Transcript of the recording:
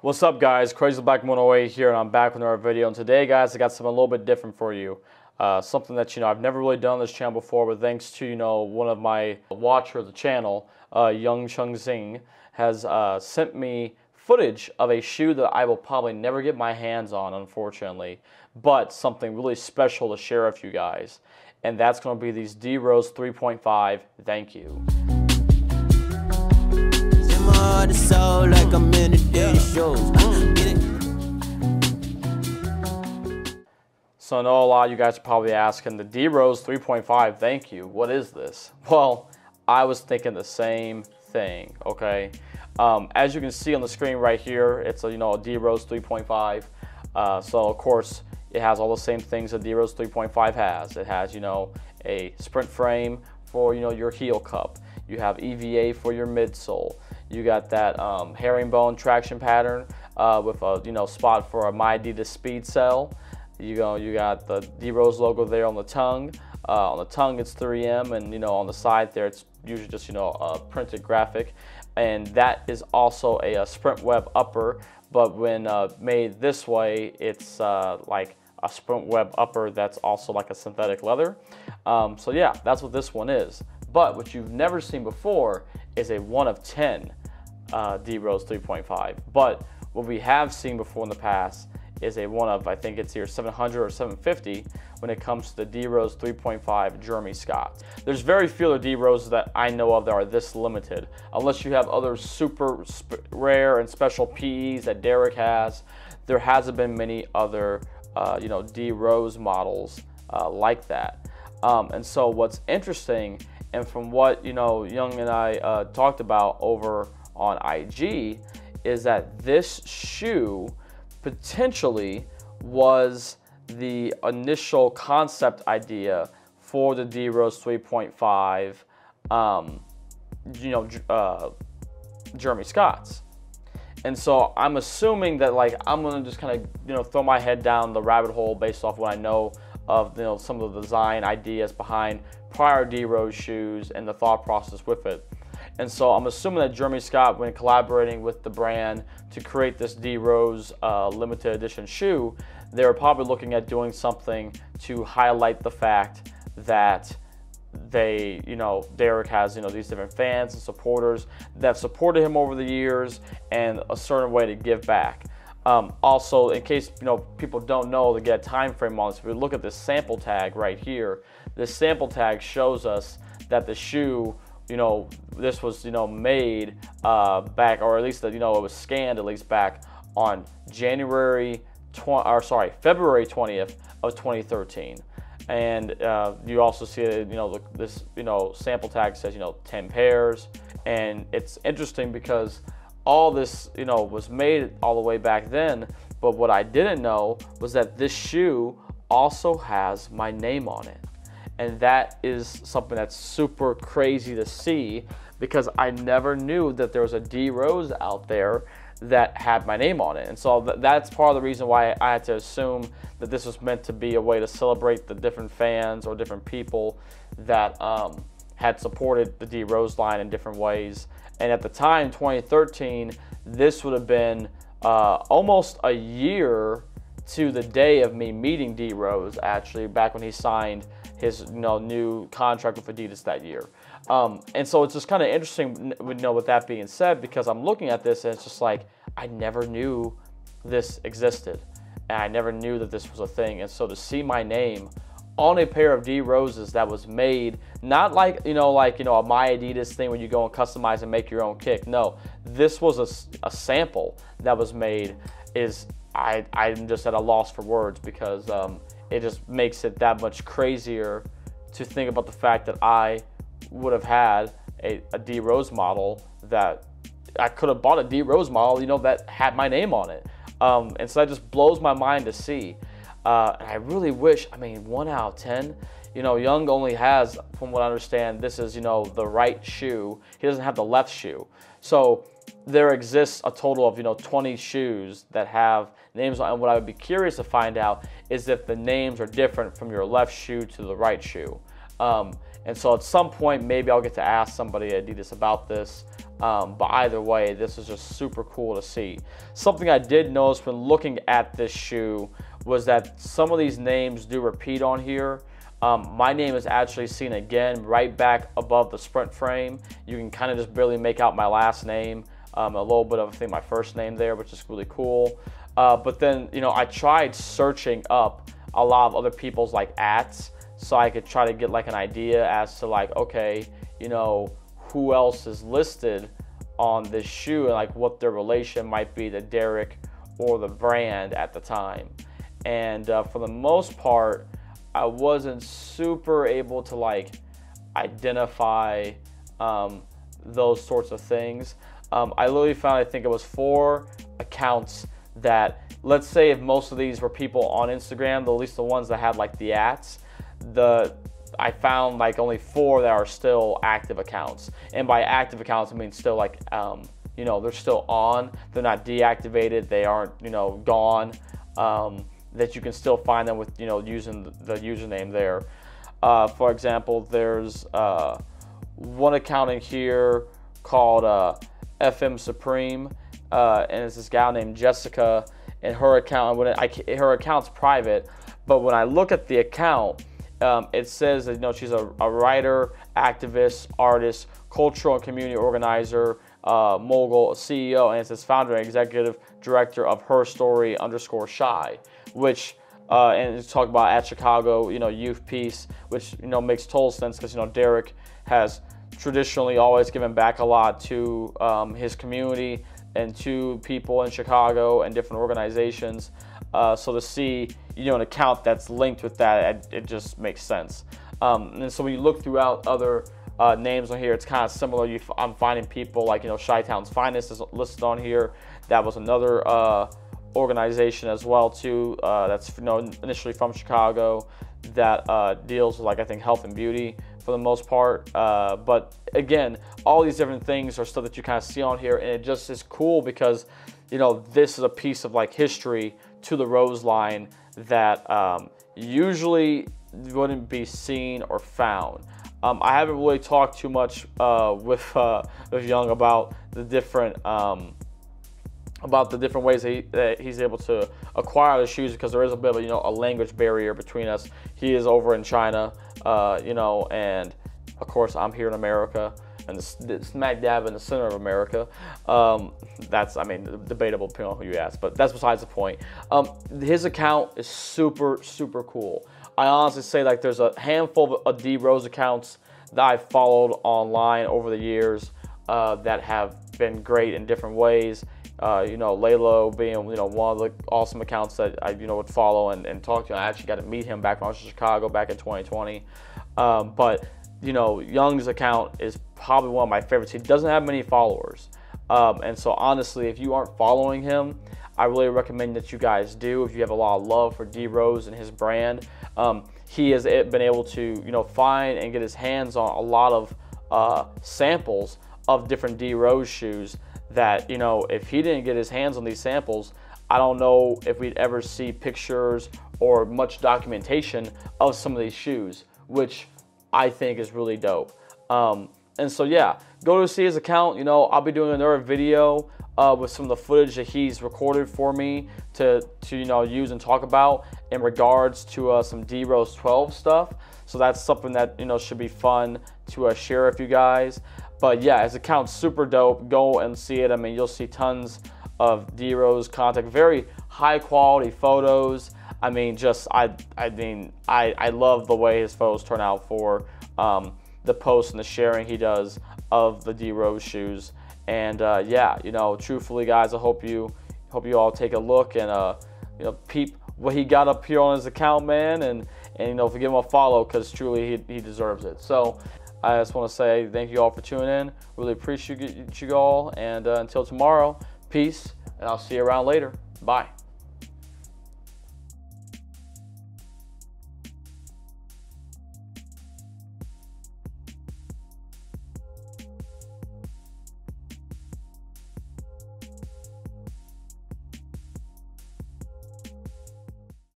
What's up, guys? Crazy Black 108 here, and I'm back with another video. And today, guys, I got something a little bit different for you. Something that I've never really done on this channel before, but thanks to one of my watchers of the channel, Young Chung Zing, has sent me footage of a shoe that I will probably never get my hands on, unfortunately, but something really special to share with you guys. And that's going to be these D Rose 3.5. Thank you. Like I'm in So I know a lot of you guys are probably asking, the D Rose 3.5, thank you, what is this? Well, I was thinking the same thing, okay? As you can see on the screen right here, it's a D Rose 3.5. So of course, it has all the same things a D Rose 3.5 has. It has, a sprint frame for, your heel cup. You have EVA for your midsole. You got that herringbone traction pattern with a spot for a My Adidas Speed Cell. You got the D Rose logo there on the tongue. On the tongue it's 3M, and on the side there it's usually just a printed graphic. And that is also a sprint web upper, but when made this way, it's like a sprint web upper that's also like a synthetic leather. So yeah, that's what this one is. But what you've never seen before is a 1 of 10 D Rose 3.5. But what we have seen before in the past is a 1 of, I think it's either 700 or 750 when it comes to the D Rose 3.5 Jeremy Scott. There's very few other D Roses that I know of that are this limited, unless you have other super rare and special PEs that Derek has. There hasn't been many other D Rose models like that. And so what's interesting, and from what Young and I talked about over on IG, is that this shoe potentially was the initial concept idea for the D Rose 3.5 Jeremy Scott's. And so I'm assuming that I'm gonna just kind of throw my head down the rabbit hole based off what I know of some of the design ideas behind prior D Rose shoes and the thought process with it. And so I'm assuming that Jeremy Scott, when collaborating with the brand to create this D Rose limited edition shoe, they were probably looking at doing something to highlight the fact that Derek has these different fans and supporters that have supported him over the years, and a certain way to give back. Also, in case people don't know, to get a time frame on this, if we look at this sample tag right here, this sample tag shows us that the shoe, this was made back, or at least that it was scanned at least back on February 20th of 2013. And you also see this sample tag says 10 pairs, and it's interesting because all this was made all the way back then. But what I didn't know was that this shoe also has my name on it. And that is something that's super crazy to see, because I never knew that there was a D Rose out there that had my name on it. And so that's part of the reason why I had to assume that this was meant to be a way to celebrate the different fans or different people that had supported the D Rose line in different ways. And at the time, 2013, this would have been almost a year to the day of me meeting D Rose, actually, back when he signed his new contract with Adidas that year. And so it's just kind of interesting with that being said, because I'm looking at this and it's just like, I never knew this existed, and I never knew that this was a thing. And so to see my name on a pair of D Roses that was made, not like a My Adidas thing where you go and customize and make your own kick. No, this was a sample that was made. I'm just at a loss for words, because it just makes it that much crazier to think about the fact that I would have had a D Rose model, that I could have bought a D Rose model, that had my name on it. And so that just blows my mind to see. And I really wish, 1 out of 10, Young only has, from what I understand, this is, the right shoe. He doesn't have the left shoe. So there exists a total of, 20 shoes that have names on. And what I would be curious to find out is if the names are different from your left shoe to the right shoe. And so at some point, maybe I'll get to ask somebody at Adidas about this. But either way, this is just super cool to see. Something I did notice when looking at this shoe was that some of these names do repeat on here. My name is actually seen again right back above the Sprint frame. You can kind of just barely make out my last name, a little bit of, I think, my first name there, which is really cool. But then, you know, I tried searching up a lot of other people's like ats, so I could try to get like an idea as to like, okay, you know, who else is listed on this shoe and like what their relation might be to Derek or the brand at the time. And for the most part, I wasn't super able to like identify those sorts of things. I literally found, I think it was 4 accounts that, let's say if most of these were people on Instagram, at least the ones that had like the ats, I found like only 4 that are still active accounts. And by active accounts, I mean still like, you know, they're still on, they're not deactivated, they aren't, you know, gone, that you can still find them with, you know, using the username there. For example, there's one account in here called FM Supreme, and it's this gal named Jessica, and her account, her account's private, but when I look at the account, it says that, you know, she's a writer, activist, artist, cultural and community organizer, mogul, CEO, and it says founder and executive director of Her Story _Shy, which and it's talk about at Chicago, you know, Youth Peace, which, you know, makes total sense because, you know, Derek has traditionally always given back a lot to his community and to people in Chicago and different organizations. So to see, you know, an account that's linked with that, it just makes sense. And so when you look throughout other names on here, it's kind of similar. I'm finding people like, you know, Chi-Town's Finest is listed on here. That was another organization as well too. That's, you know, initially from Chicago, that deals with, like, I think health and beauty for the most part. But again, all these different things are stuff that you kind of see on here, and it just is cool because, you know, this is a piece of like history to the Rose line that usually wouldn't be seen or found. I haven't really talked too much with Young about the different ways that he's able to acquire the shoes, because there is a bit of, you know, a language barrier between us. He is over in China, you know, and of course I'm here in America, and smack dab in the center of America. That's, I mean, debatable depending on who you ask, but that's besides the point. His account is super, super cool. I honestly say, like, there's a handful of D Rose accounts that I've followed online over the years that have been great in different ways. You know, Lalo being, you know, one of the awesome accounts that I, you know, would follow and talk to. I actually got to meet him back when I was in Chicago back in 2020. But, you know, Young's account is probably one of my favorites. He doesn't have many followers. And so honestly, if you aren't following him, I really recommend that you guys do. If you have a lot of love for D Rose and his brand, he has been able to, you know, find and get his hands on a lot of samples of different D Rose shoes that, you know, if he didn't get his hands on these samples, I don't know if we'd ever see pictures or much documentation of some of these shoes, which I think is really dope. And so yeah, go to see his account. You know, I'll be doing another video with some of the footage that he's recorded for me to you know, use and talk about in regards to some D Rose 12 stuff. So that's something that, you know, should be fun to share with you guys. But yeah, his account's super dope. Go and see it. I mean, you'll see tons of D Rose content, very high quality photos. I mean, just I love the way his photos turn out for the posts and the sharing he does of the D Rose shoes. And yeah, you know, truthfully, guys, I hope you all take a look and you know, peep what he got up here on his account, man, and you know, give him a follow, because truly he deserves it. So I just want to say thank you all for tuning in. Really appreciate you all, and until tomorrow, peace, and I'll see you around later. Bye.